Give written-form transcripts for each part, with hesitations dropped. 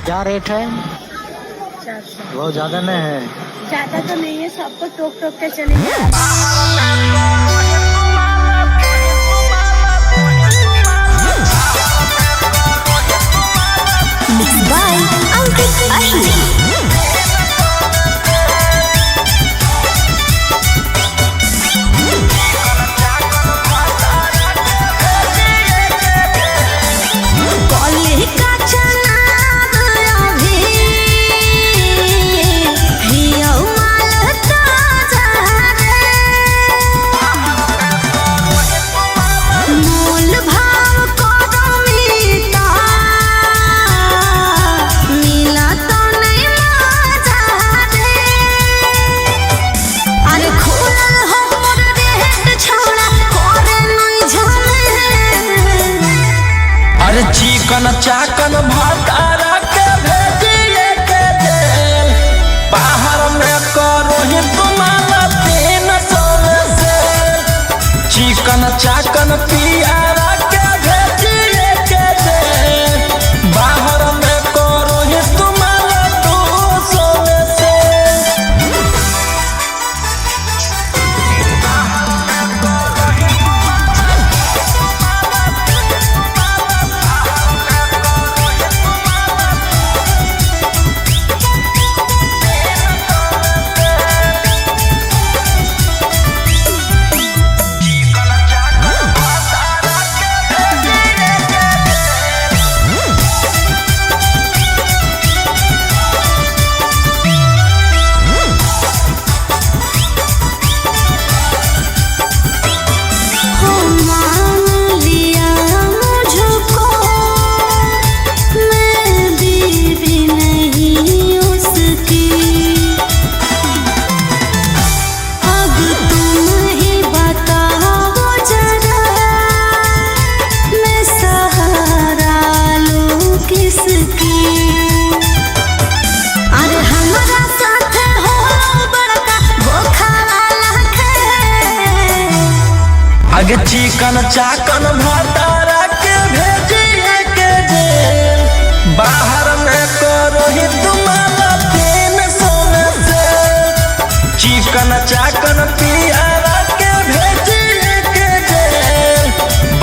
क्या रेट है? 400। बहुत ज्यादा नहीं है? ज्यादा तो नहीं है, सबको टोक टोक के चलेंगे। Mixed by Ankit Ahiri. चिकन चाकन पियारा के भेजिए के जेल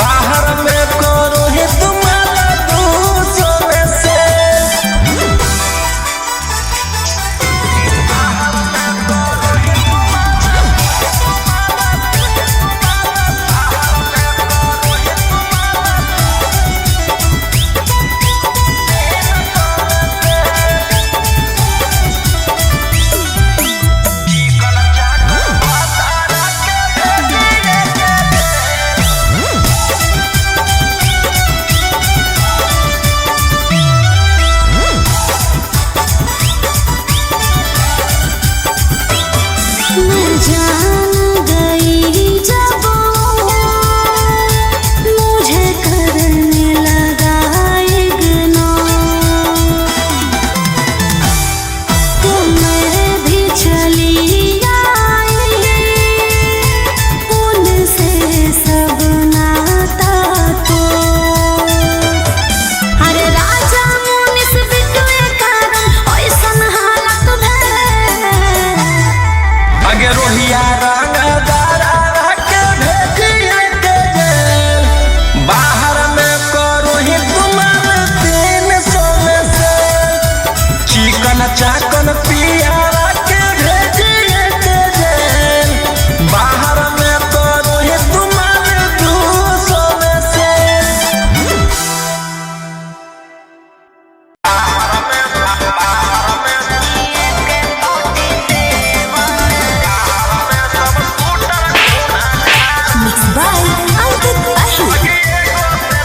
बाहर में करो ही तुम्हारा दूसरों में से चाकन पियारा के भेजिए के जेल बाहर में करो ही तुम्हारे दूसरों में से Mixed by Ankit Ahir.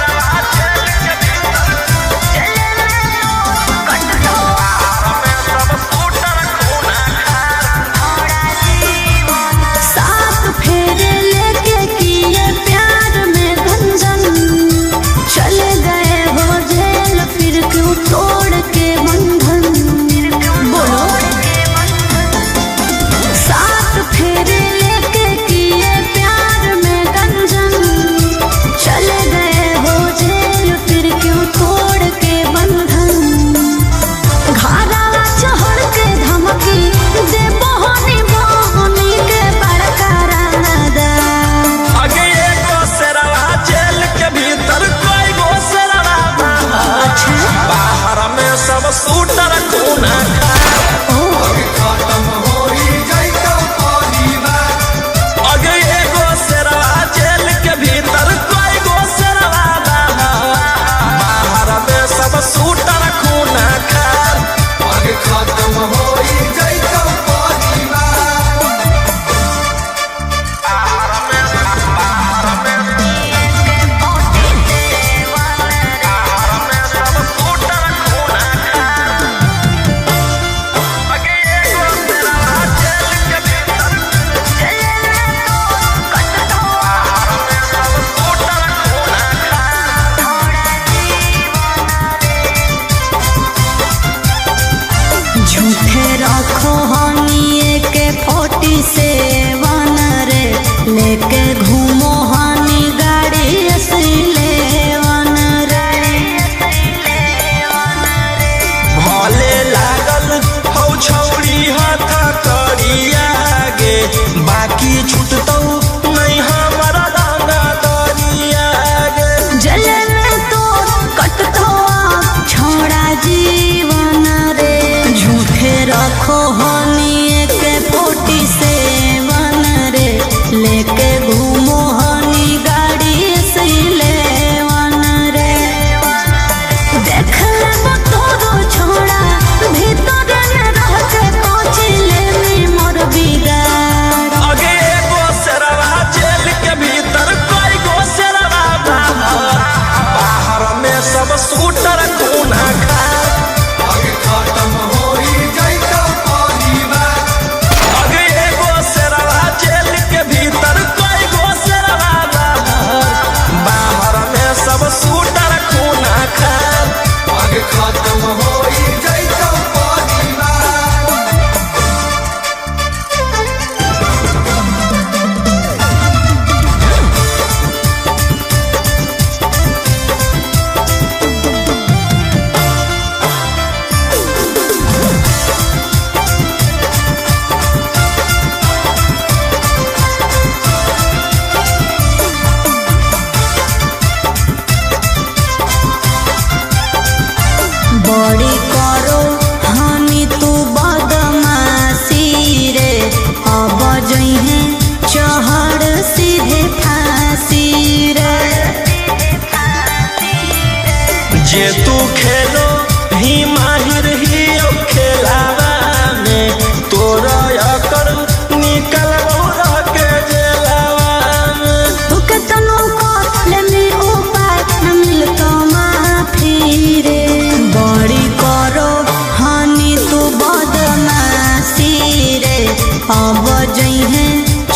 अब जइहे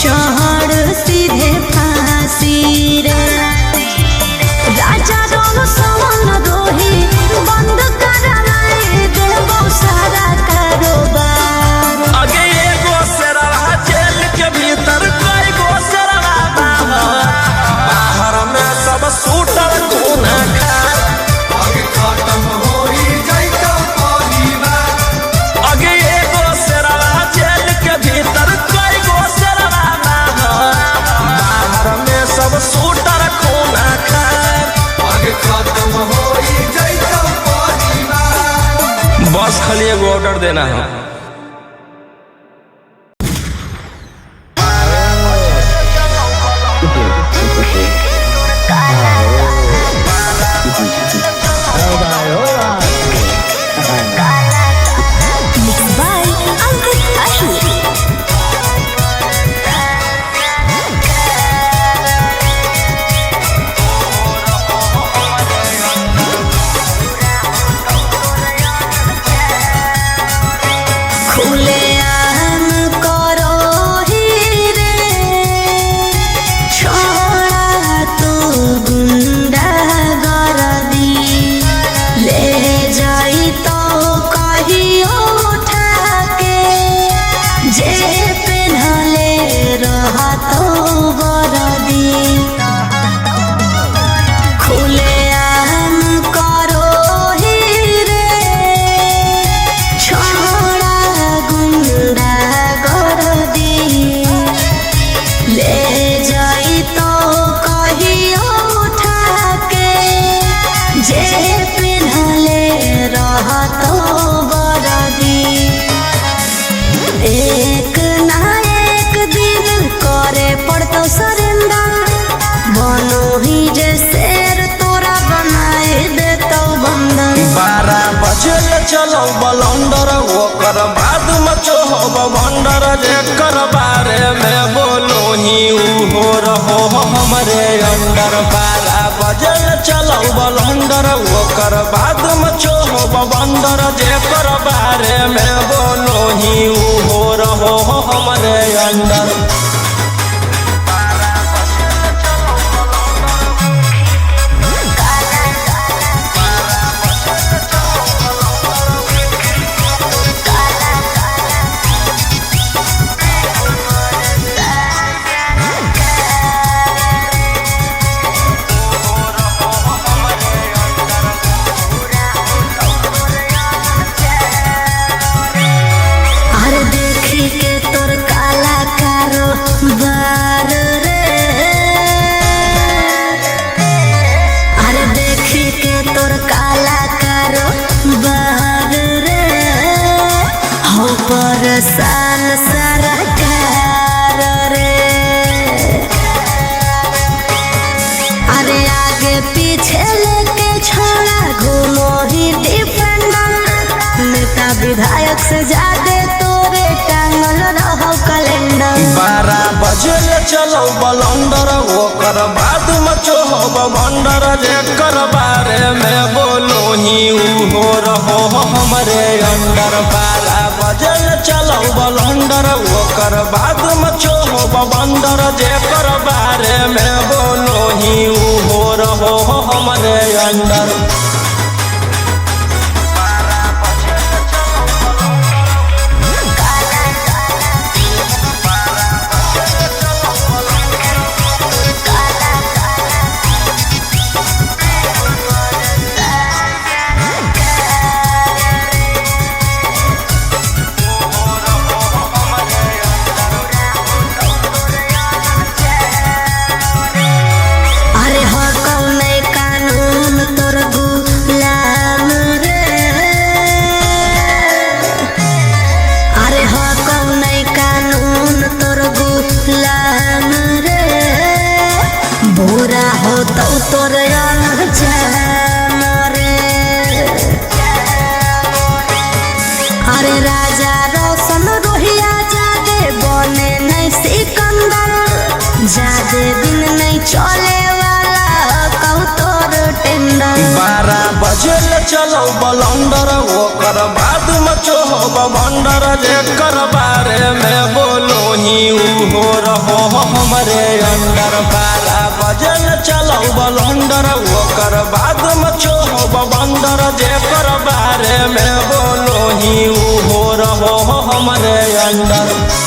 चढ़ सीधे फांसी रे राजा रंग सवन रोही बंद कराए देबो सारा कारोबार आगे एगो सेरा जेल के भीतर कई गो सेरा बाहर में सब शूटर खून खार आगे खत्म होई जाइता परिवार आगे एगो सेरा जेल के भीतर कई गो सेरा बाहर में सब शूटर खून खार आगे खत्म होई जाइता परिवार बस खाली एगो ऑर्डर देना है Mixed by Ankit Ahir. खुले आम करो ही रे छोड़ा तू गुंडा गरदी ले जाई तो कहियो उठा के जे पेन्हले रहा तो गरदी खुले आम करो ही रे छोड़ा गुंडा गरदी ले जाई तो कहियो उठा के जे पेन्हले रहा तो गरदी एक ना एक दिन करे पड़तो सरेंडर बनो ही जे शेर तोरा बनाए देतो बंदर 12 बजे चलो बलंदर ओकर बाद मचो हो बंदर जेकर बारे में बोलो ही हो रहो हमरे अंदर 12 बजे चलो बलंदर ओकर बाद मचो हो बंदर जेकर बारे में बोलो ही हो रहो हमरे अंदर अरे देखी के तोर काला कारो बार रे अरे देखी के तोर काला कारो बार रे हो परेशान सारा कार रे अरे आगे पीछे लेके छोड़ा घूमो ही डिफेंडर नेता विधायक से ज्यादा तोरे टांगल रहो कैलेंडर 12 बजे चलो बलंदर ओकर बाद मचो हो बंदर जेकर बारे में बोलो ही हो रहो हमरे अंदर 12 बजे चलो बलंदर ओकर बाद मचो हो बंदर जेकर बारे में बोलो ही हो रहो हमरे अंदर अरे हो कौने कानून तोर गुलाम रे अरे हो कौने कानून तोर गुलाम रे बुरा हो तो तोर जाम रे अरे राजा रोशन रोहिया जादे बने नहीं सिकंदर जादे दिन नहीं चले वाला कहू तोर टेंडर 12 बजे चलो बलंदर ओकर बाद मचो हो भंडर जेकर बारे में बोलो ही हो रहो हमरे अंडर 12 बजल चलो बलंडर ओकर बाद मचो हो भंडर जेकर बारे में बोलो ही हो रहो हमरे अंडर।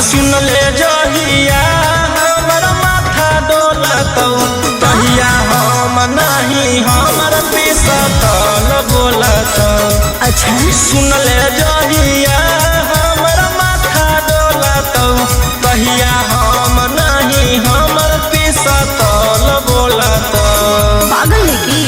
सुन ले जहिया हमर माथा डोलतौ तहिया हम नहीं हमर पिसतल बोलतौ। अच्छा सुन ले जहिया हमर माथा डोलतौ तहिया हम नहीं हमर पिसतल बोलतौ। पागल है की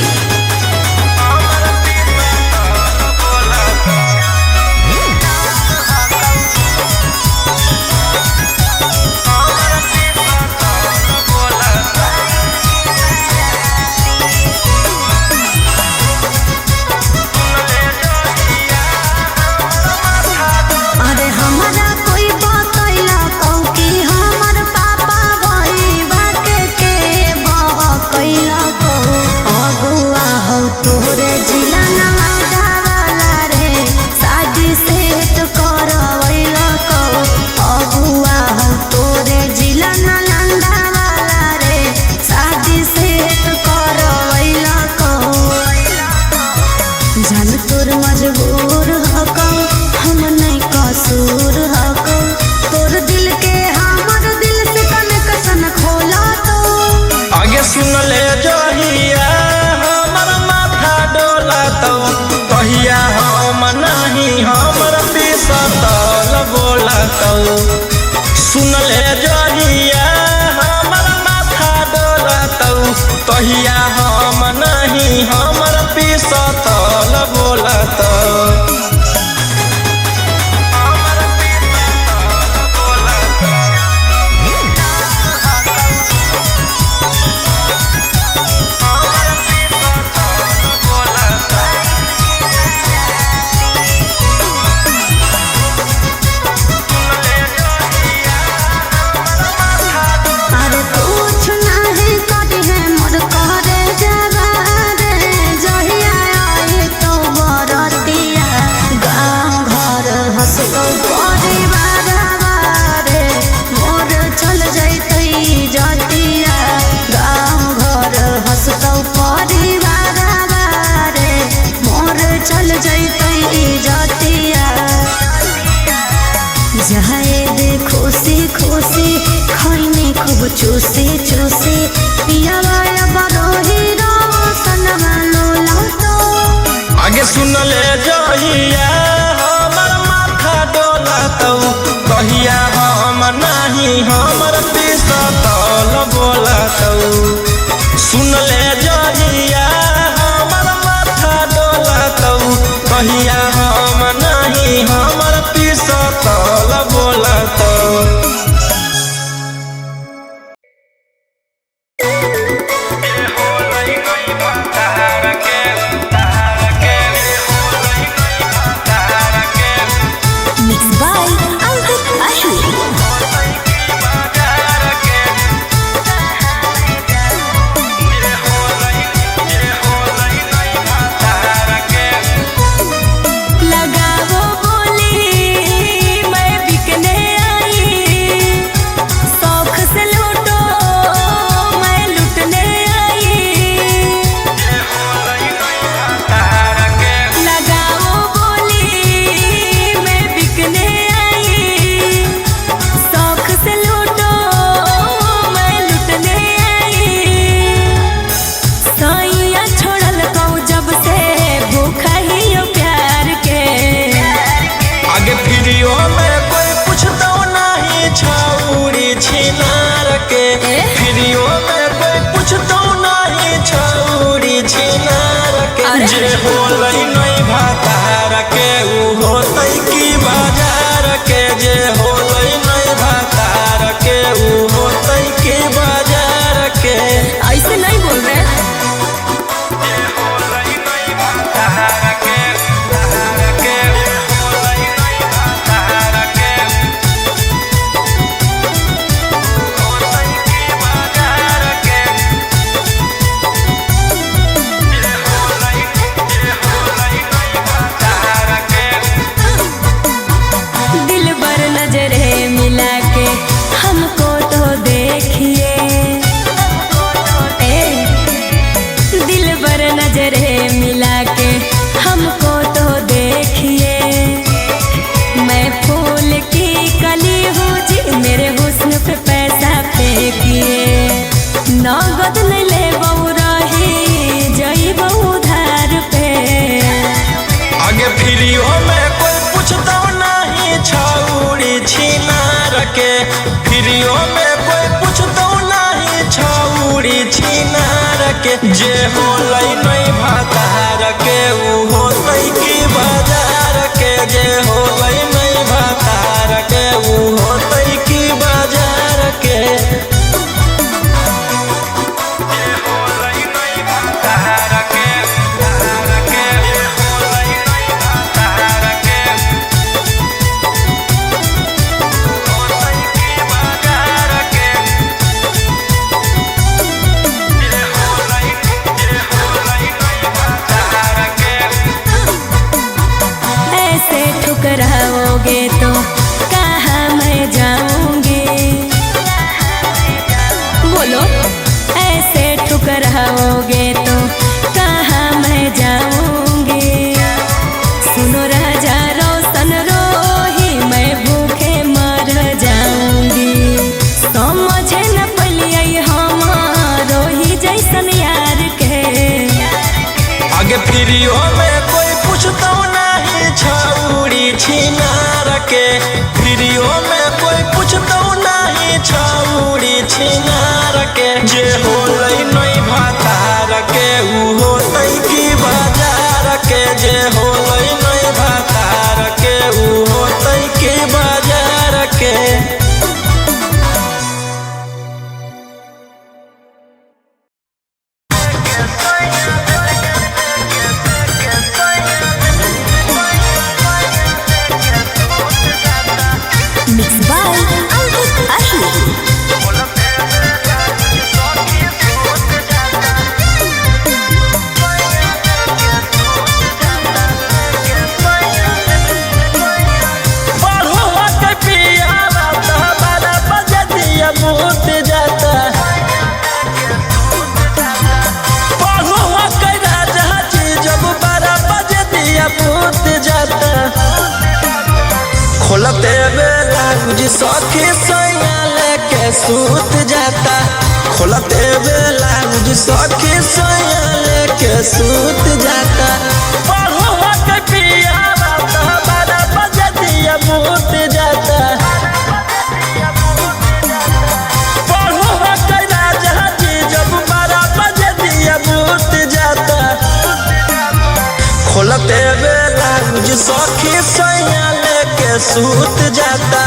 सुन ले जहिया हमर माथा डोलतौ तहिया हम नहीं हमर पिसतल बोलतौ। चूसी चूसी पियावाया बरोही रोशनमा लोलतो। आगे सुन ले जहिया हमर माथा डोलतौ तहिया हम नहीं हमर पिसतल बोलतौ। सुन ले जहिया हमर माथा डोलतौ तहिया हम नहीं हमर पिसतल बोलतौ। छिनार के फ्रियो में कोई पूछतो नहीं छौरी छिनार के जे होलै नहीं भातार के उ होतै की बाजार के जे होलै नहीं भातार के उ होतै की बाजार के। ऐसे नहीं बोल रहे। नगद नहीं ले रही जइब उधार पे आगे फ्रियो में कोई पूछतो नहीं छौरी छिनार के फ्रियो में कोई पूछतो नहीं छौरी छिनार के जे होलै नहीं भातार के उ होतै की बाजार के जे होलै नहीं भातार के उ होतै की बाजार के। ठुकराओगे तो कहाँ मैं जाऊंगी बोलो ऐसे ठुकराओगे तो कहाँ मैं जाऊंगी। सुनो राजा रोशन रोही मैं भूखे मर जाऊंगी। समझे न पलिए हम रोही जैसन यार के आगे फ्रियो में कोई पूछतो नहीं छौरी छिनार के फ्रियो में कोई पूछतो नहीं छौरी छिनार के जे होलै नहीं भातार के उ होतै की बाजार के जे होलै नहीं भातार के उ होतै की बाजार के। खोलते बेला गुज सखी सैया लेके सूत जाता खोलते बेला गुज सखी सैया लेके सूत जाता पढ़ो के पिया बात 12 बजे दिया मूत जाता पढ़ो के राजा जी जब 12 बजे दिया मूत जाता खोलते बेला गुज सखी सैया सूत जाता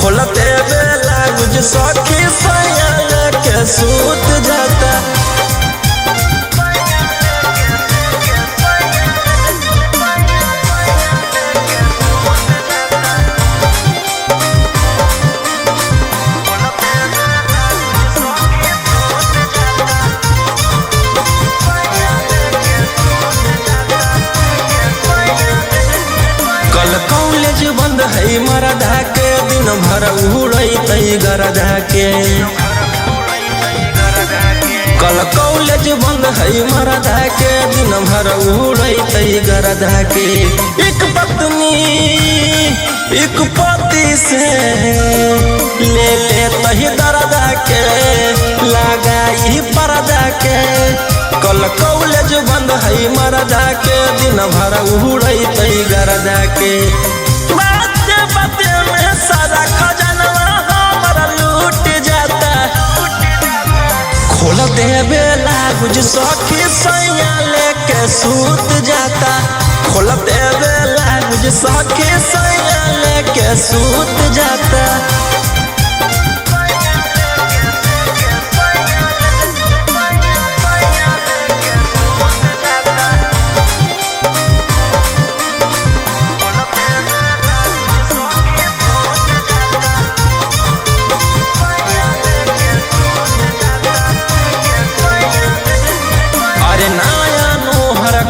खोलते बेला गुज सखी सैया लेके सूत जाता। कॉलेज बंद है मरदा के दिन भर उड़ै गरदा के कल कॉलेज बंद है मरदा के दिन भर उड़ै गरदा के एक पत्नी एक पति से ले तही दरदा के लगाई पर्दा के कल कॉलेज बंद है मरदा के दिन भर उड़ै गरदा के बाते बाते में सारा खजानवा हमारा लूट जा बेला बुझ सखी सैया लेके सूत जाता खोलते बेला बुझ सखी सैया लेके सूत जाता।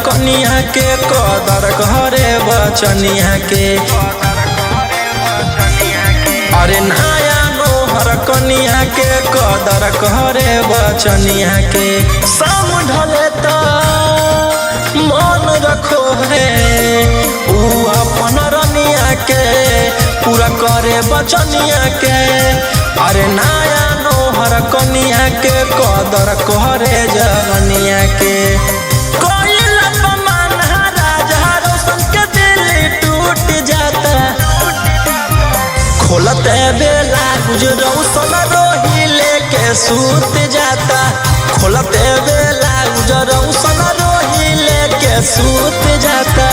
कनिया के कदर घरे बचनिया के अरे नया नोहर कनिया के कदर घरे बचनिया के शाम ढले तो मन रखो है ऊ अपन रनिया के पूरा करे बचनिया के। अरे नया नोहर कनिया के कदर करे जवनिया के खोलते बेला गुजरो सन रोही लेके सूत जाता खोलते बेला गुजरो सन रोही लेके सूत जाता।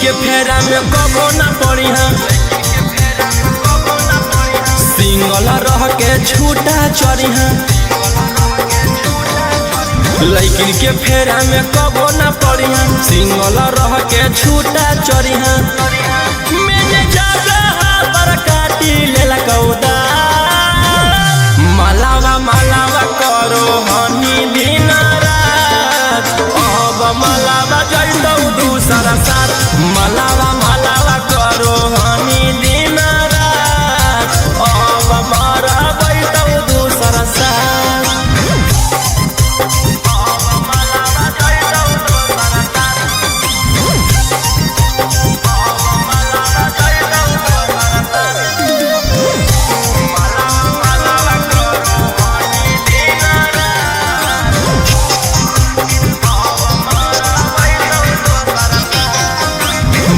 के फेरा में कबो ना पड़ी है, सिंगल रह के छूटा चढ़ी है। लड़की के फेरा में कबो ना पड़ी है, सिंगल रह के छूटा चढ़ी है। मैंने जगह पर काटी लेला कौदा, मलावा मलावा करो हनी दिन रात। अब मलावा जइतौ दूसरा साथ, मलावा मलावा करो हनी दिन रात। अब मारा बैतौ दूसरा साथ।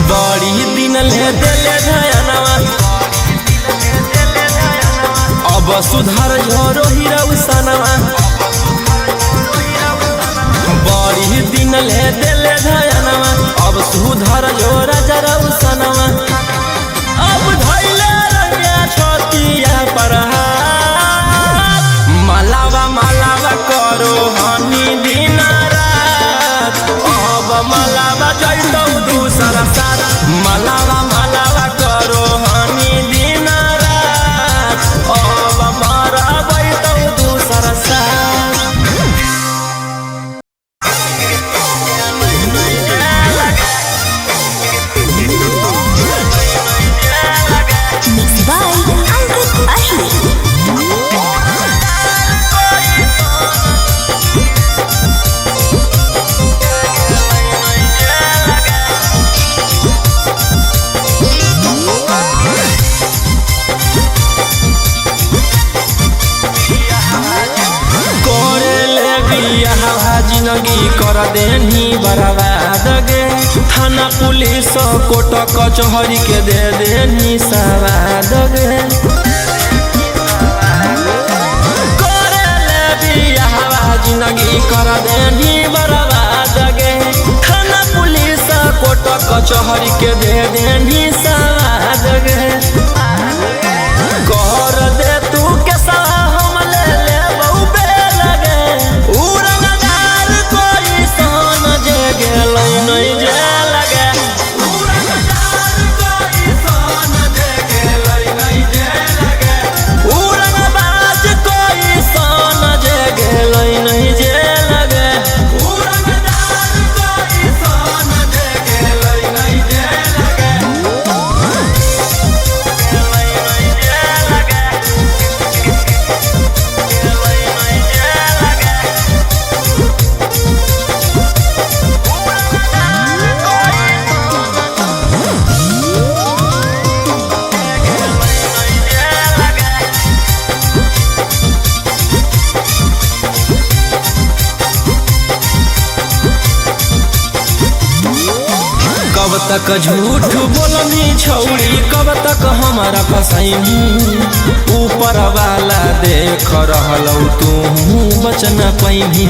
बड़ी दिन ले देले धयनवा, अब सुधार झरो हीरा सनवा। बड़ी दिन ले देले धयनवा, अब सुधार झोरा जरा सनवा। अब धैले रंगे छोटिया पर हाथ, मलावा मलावा करो हनी दिन रात। अब मलावा जइतौ दूसरा साथ, मलावा मलावा करो हनी दिन रात। अब मारा बैतौ दूसरा साथ। Mixed by Ankit Ahmed. जिंदगी कर देनी बर्बाद गे, थाना पुलिस कोर्ट कचहरी के दे देनी सवाद गे। करे बियाह जिंदगी कर देनी बर्बाद गे, थाना पुलिस कोर्ट कचहरी के दे देनी सवाद गे। कर दे तू के सवा हम ले ले बहु बे लगे, उड़नदार कोई सन जे गेलै नहीं जे लगे। उड़नदार कोई सन जे गेलै नहीं जे लगे, उड़नबाज कोई सन जे गेलै नहीं जे लगे। उड़नदार कोई सन जे गेलै नहीं जे लगे। कब तक झूठ बोलनी छौड़ी, कब तक हमारा फसाई। ऊपर वाला देख रहलौ तू बच न पैभी।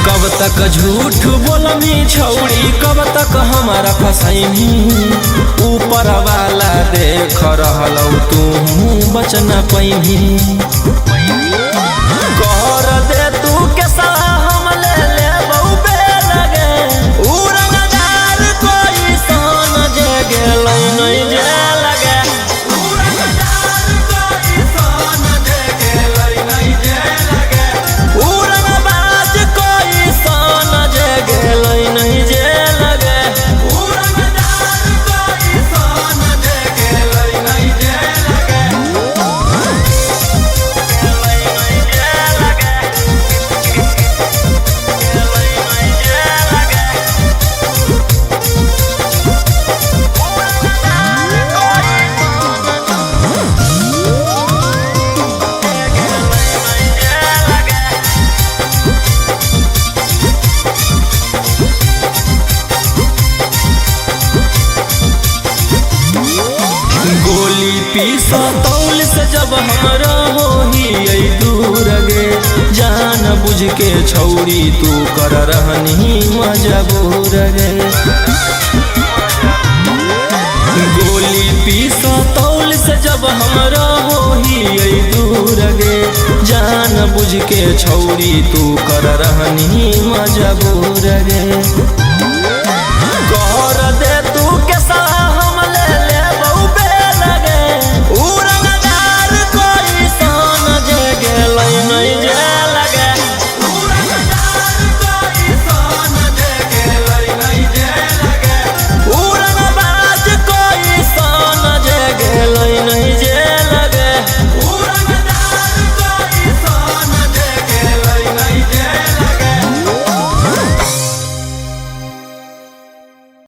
कब तक झूठ बोलनी छौड़ी, कब तक हमारा फसाई। ऊपर वाला देख रहलौ तू बच न पैभी। कर दे तू के सवा हम ले ले बहु बे लगे, उड़नदार कोई सन जे गेलै नहीं जे लगे। उड़नदार कोई सन जे गेलै नहीं जे लगे, उड़नबाज कोई सन जे गेलै नहीं जे लगे। उड़नदार कोई सन जे गेलै नहीं जे लगे। गोली पीसा तौल से से जब हमरा हो ही दूर गे, जान बुझ के छौरी तू कर रहनी मजबूर गे। गोली पीसा तौल से जब हमरा हो ही दूर गे, जान बुझ के छौरी तू कर रहनी मजबूर गे।